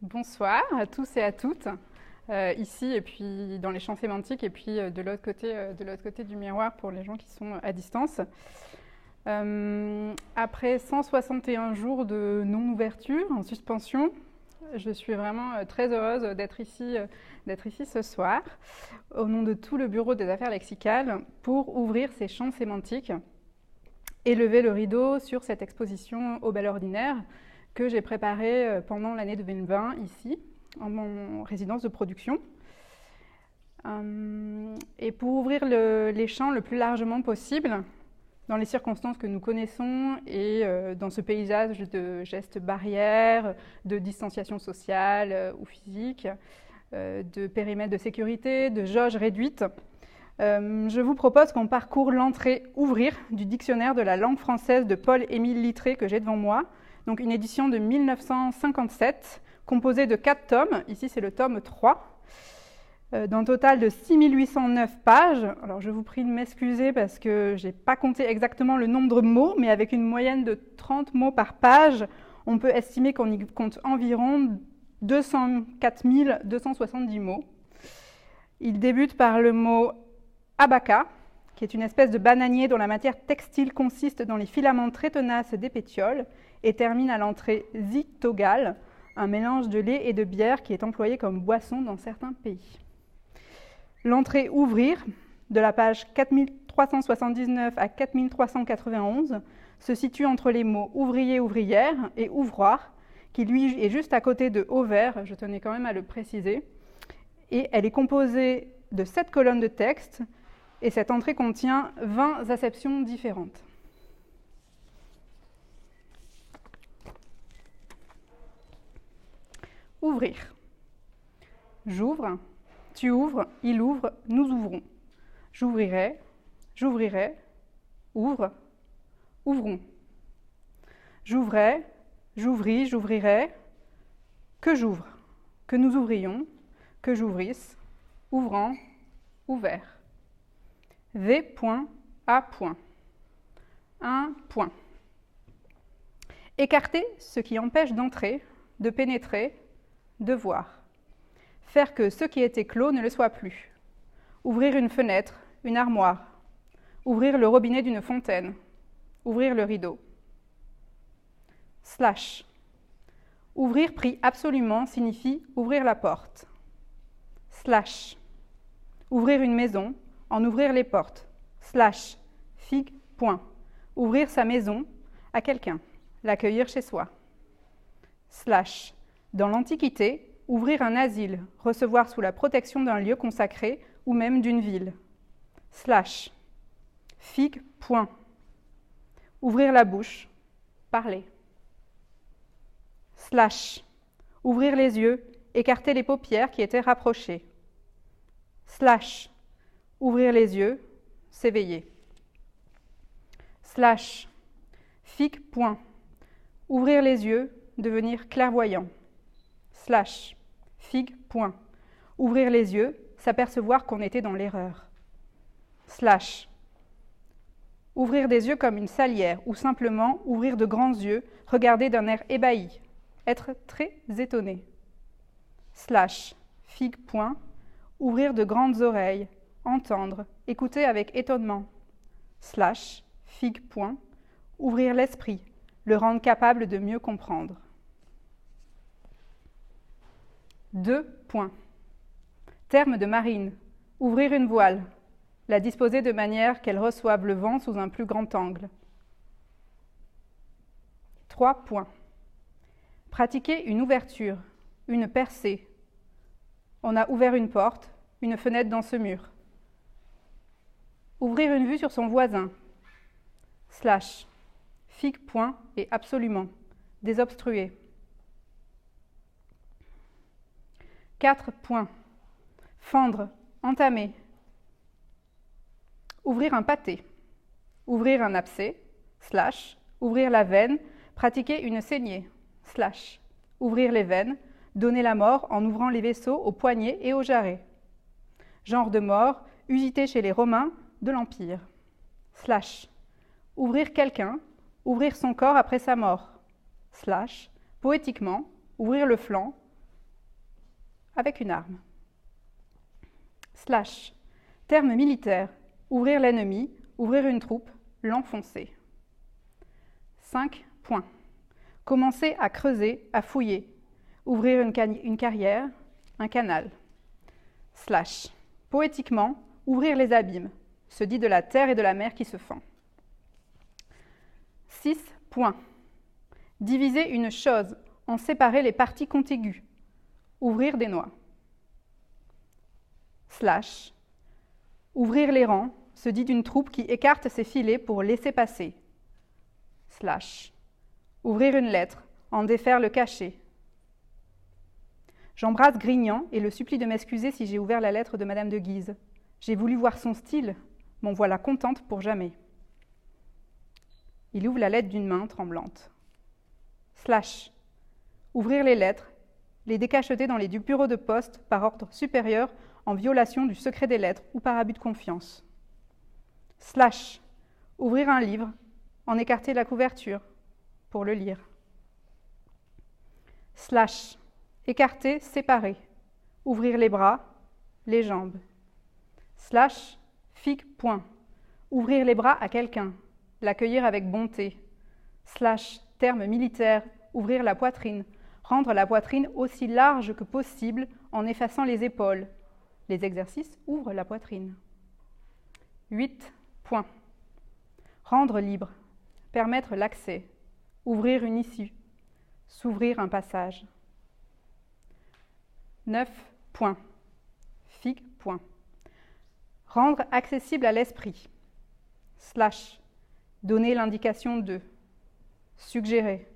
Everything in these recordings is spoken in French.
Bonsoir à tous et à toutes, ici et puis dans les champs sémantiques et puis de l'autre côté du miroir pour les gens qui sont à distance. Après 161 jours de non-ouverture, en suspension, je suis vraiment très heureuse d'être ici ce soir, au nom de tout le bureau des affaires lexicales, pour ouvrir ces champs sémantiques et lever le rideau sur cette exposition au bel ordinaire que j'ai préparée pendant l'année 2020 ici, en mon résidence de production. Et pour ouvrir les champs le plus largement possible, dans les circonstances que nous connaissons et dans ce paysage de gestes barrières, de distanciation sociale ou physique, de périmètres de sécurité, de jauges réduites, je vous propose qu'on parcourt l'entrée « Ouvrir » du dictionnaire de la langue française de Paul-Émile Littré que j'ai devant moi, donc une édition de 1957, composée de 4 tomes. Ici, c'est le tome 3, d'un total de 6809 pages. Alors, je vous prie de m'excuser parce que je n'ai pas compté exactement le nombre de mots, mais avec une moyenne de 30 mots par page, on peut estimer qu'on y compte environ 204 270 mots. Il débute par le mot « abaca », qui est une espèce de bananier dont la matière textile consiste dans les filaments très tenaces des pétioles, et termine à l'entrée « zitogal », un mélange de lait et de bière qui est employé comme boisson dans certains pays. L'entrée « Ouvrir » de la page 4379 à 4391 se situe entre les mots « ouvrier » « ouvrière » et « ouvroir », qui lui est juste à côté de « ouvert », je tenais quand même à le préciser, et elle est composée de 7 colonnes de texte, et cette entrée contient 20 acceptions différentes. Ouvrir. J'ouvre, tu ouvres, il ouvre, nous ouvrons. J'ouvrirai, j'ouvrirai, ouvre, ouvrons. J'ouvrais, j'ouvris, j'ouvrirai, que j'ouvre, que nous ouvrions, que j'ouvrisse, ouvrant, ouvert. V.A. Un point. Écarter ce qui empêche d'entrer, de pénétrer, de voir. Faire que ce qui était clos ne le soit plus. Ouvrir une fenêtre, une armoire. Ouvrir le robinet d'une fontaine. Ouvrir le rideau. Slash. Ouvrir pris absolument signifie ouvrir la porte. Slash. Ouvrir une maison, en ouvrir les portes. Slash. Fig. Point. Ouvrir sa maison à quelqu'un. L'accueillir chez soi. Slash. Dans l'Antiquité, ouvrir un asile, recevoir sous la protection d'un lieu consacré ou même d'une ville. Slash. Fig. Point. Ouvrir la bouche, parler. Slash. Ouvrir les yeux, écarter les paupières qui étaient rapprochées. Slash. Ouvrir les yeux, s'éveiller. Slash. Fig. Point. Ouvrir les yeux, devenir clairvoyant. Slash. Fig. Point. Ouvrir les yeux, s'apercevoir qu'on était dans l'erreur. Slash. Ouvrir des yeux comme une salière ou simplement ouvrir de grands yeux, regarder d'un air ébahi, être très étonné. Slash. Fig. Point. Ouvrir de grandes oreilles, entendre, écouter avec étonnement. Slash. Fig. Point. Ouvrir l'esprit, le rendre capable de mieux comprendre. 2 points. Terme de marine. Ouvrir une voile. La disposer de manière qu'elle reçoive le vent sous un plus grand angle. 3 points. Pratiquer une ouverture, une percée. On a ouvert une porte, une fenêtre dans ce mur. Ouvrir une vue sur son voisin. Slash. Fig. Point et absolument. Désobstruer. 4 points. Fendre, entamer. Ouvrir un pâté. Ouvrir un abcès. Slash. Ouvrir la veine. Pratiquer une saignée. Slash. Ouvrir les veines. Donner la mort en ouvrant les vaisseaux aux poignets et aux jarrets. Genre de mort, usité chez les Romains de l'Empire. Slash. Ouvrir quelqu'un. Ouvrir son corps après sa mort. Slash. Poétiquement, ouvrir le flanc, avec une arme. Slash. Terme militaire. Ouvrir l'ennemi, ouvrir une troupe, l'enfoncer. 5 points. Commencer à creuser, à fouiller. Ouvrir une carrière, un canal. Slash. Poétiquement, ouvrir les abîmes, se dit de la terre et de la mer qui se fend. 6 points. Diviser une chose, en séparer les parties contiguës. Ouvrir des noix. Slash. Ouvrir les rangs, se dit d'une troupe qui écarte ses filets pour laisser passer. Slash. Ouvrir une lettre, en défaire le cachet. J'embrasse Grignan et le supplie de m'excuser si j'ai ouvert la lettre de Madame de Guise. J'ai voulu voir son style, m'en voilà contente pour jamais. Il ouvre la lettre d'une main tremblante. Slash. Ouvrir les lettres, les décacheter dans les bureaux de poste par ordre supérieur en violation du secret des lettres ou par abus de confiance. Slash. Ouvrir un livre, en écarter la couverture pour le lire. Slash. Écarter, séparer. Ouvrir les bras, les jambes. Slash. Figue, point. Ouvrir les bras à quelqu'un, l'accueillir avec bonté. Slash. Terme militaire, ouvrir la poitrine. Rendre la poitrine aussi large que possible en effaçant les épaules. Les exercices ouvrent la poitrine. 8 points. Rendre libre. Permettre l'accès. Ouvrir une issue. S'ouvrir un passage. 9 points. Figue, point. Rendre accessible à l'esprit. Slash. Donner l'indication de. Suggérer.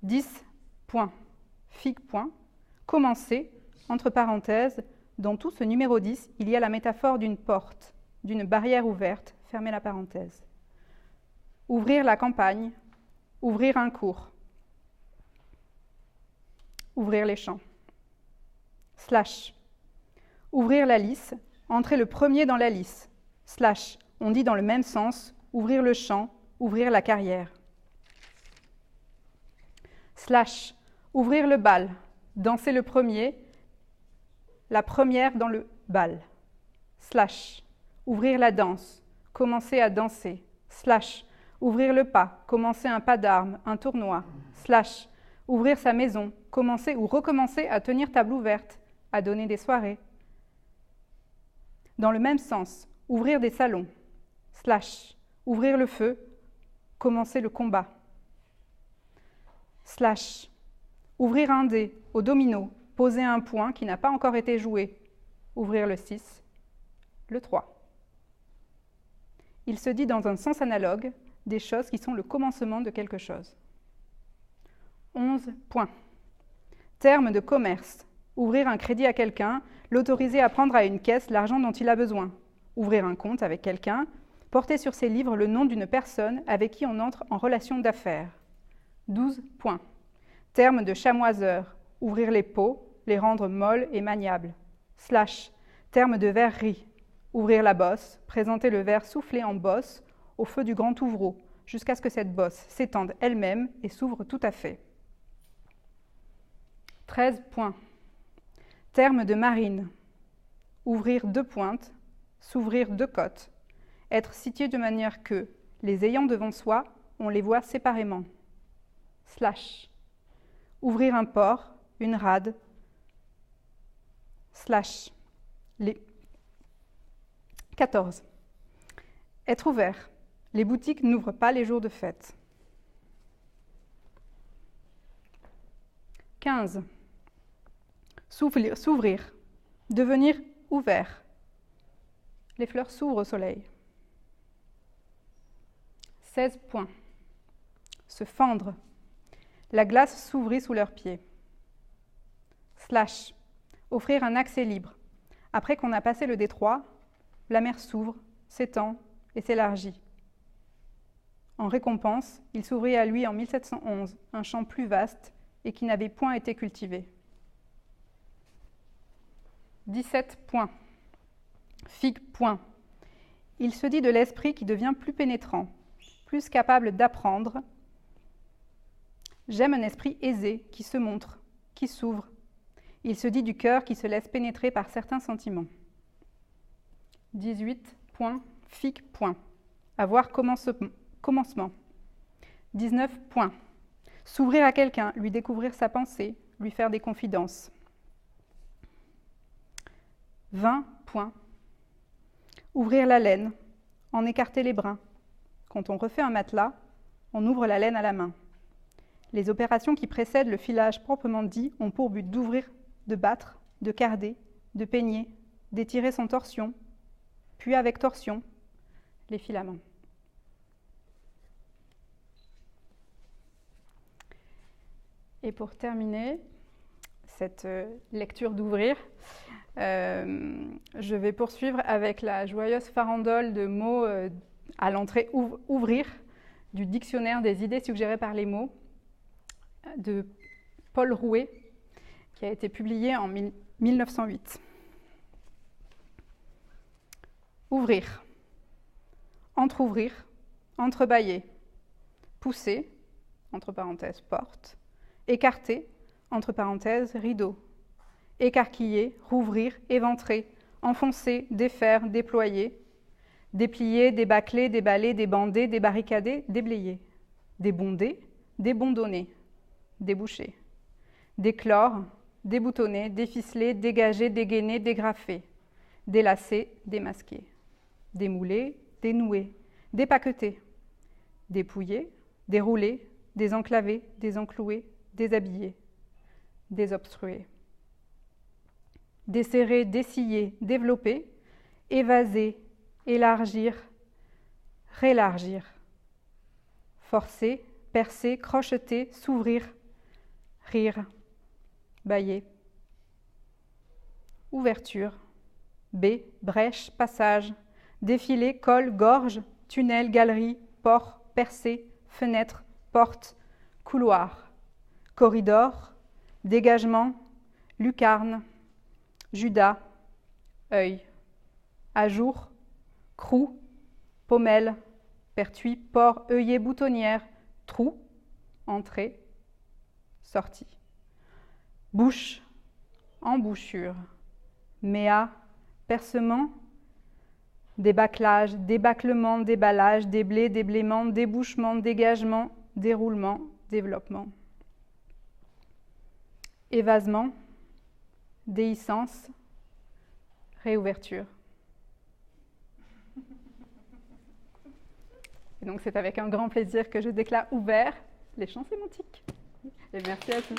10 points. Figue, point. Commencer, entre parenthèses, dans tout ce numéro 10, il y a la métaphore d'une porte, d'une barrière ouverte, fermez la parenthèse. Ouvrir la campagne, ouvrir un cours. Ouvrir les champs. Slash. Ouvrir la lice, entrer le premier dans la lice. Slash. On dit dans le même sens, ouvrir le champ, ouvrir la carrière. Slash. Ouvrir le bal, danser le premier, la première dans le bal. Slash. Ouvrir la danse, commencer à danser. Slash. Ouvrir le pas, commencer un pas d'armes, un tournoi. Slash. Ouvrir sa maison, commencer ou recommencer à tenir table ouverte, à donner des soirées. Dans le même sens, ouvrir des salons. Slash. Ouvrir le feu, commencer le combat. Slash. Ouvrir un dé au domino, poser un point qui n'a pas encore été joué. Ouvrir le 6, le 3. Il se dit dans un sens analogue des choses qui sont le commencement de quelque chose. 11 points. Terme de commerce. Ouvrir un crédit à quelqu'un, l'autoriser à prendre à une caisse l'argent dont il a besoin. Ouvrir un compte avec quelqu'un, porter sur ses livres le nom d'une personne avec qui on entre en relation d'affaires. 12 points. Terme de chamoiseur. Ouvrir les pots, les rendre molles et maniables. Slash. Terme de verrerie. Ouvrir la bosse, présenter le verre soufflé en bosse au feu du grand ouvreau, jusqu'à ce que cette bosse s'étende elle-même et s'ouvre tout à fait. 13 points. Terme de marine. Ouvrir deux pointes, s'ouvrir deux côtes. Être situé de manière que, les ayant devant soi, on les voit séparément. Slash. Ouvrir un port, une rade. Slash. Les 14. Être ouvert. Les boutiques n'ouvrent pas les jours de fête. 15. S'ouvrir. Devenir ouvert. Les fleurs s'ouvrent au soleil. 16 points. Se fendre. La glace s'ouvrit sous leurs pieds. Slash. Offrir un accès libre. Après qu'on a passé le détroit, la mer s'ouvre, s'étend et s'élargit. En récompense, il s'ouvrit à lui en 1711 un champ plus vaste et qui n'avait point été cultivé. 17 points. Figue, point. Il se dit de l'esprit qui devient plus pénétrant, plus capable d'apprendre. J'aime un esprit aisé qui se montre, qui s'ouvre, Il se dit du cœur qui se laisse pénétrer par certains sentiments. 18. Point. Fic. Point. Avoir commencement. 19. Point. S'ouvrir à quelqu'un, lui découvrir sa pensée, lui faire des confidences. 20. Point. Ouvrir la laine, en écarter les brins. Quand on refait un matelas, on ouvre la laine à la main. Les opérations qui précèdent le filage proprement dit ont pour but d'ouvrir, de battre, de carder, de peigner, d'étirer sans torsion, puis avec torsion, les filaments. Et pour terminer cette lecture d'ouvrir, je vais poursuivre avec la joyeuse farandole de mots à l'entrée ouvrir du dictionnaire des idées suggérées par les mots de Paul Rouet, qui a été publié en 1908. Ouvrir, entr'ouvrir, entrebâiller, pousser, entre parenthèses porte, écarter, entre parenthèses rideau, écarquiller, rouvrir, éventrer, enfoncer, défaire, déployer, déplier, débâcler, déballer, débander, débarricader, déblayer, débonder, débondonner, déboucher, déclore, déboutonner, déficeler, dégager, dégainer, dégrafer, délacer, démasquer, démouler, dénouer, dépaqueter, dépouiller, dérouler, désenclaver, désenclouer, déshabiller, désobstruer, desserrer, dessiller, développer, évaser, élargir, rélargir, forcer, percer, crocheter, s'ouvrir, rire, bâiller, ouverture, baie, brèche, passage, défilé, col, gorge, tunnel, galerie, port, percée, fenêtre, porte, couloir, corridor, dégagement, lucarne, judas, œil, à jour, crou, pommelle, pertuis, port, œillet, boutonnière, trou, entrée, sortie, bouche, embouchure, méa, percement, débâclage, débâclement, déballage, déblai, déblaiement, débouchement, dégagement, déroulement, développement, évasement, déhiscence, réouverture. Et donc c'est avec un grand plaisir que je déclare ouvert les champs sémantiques. Et merci à tous.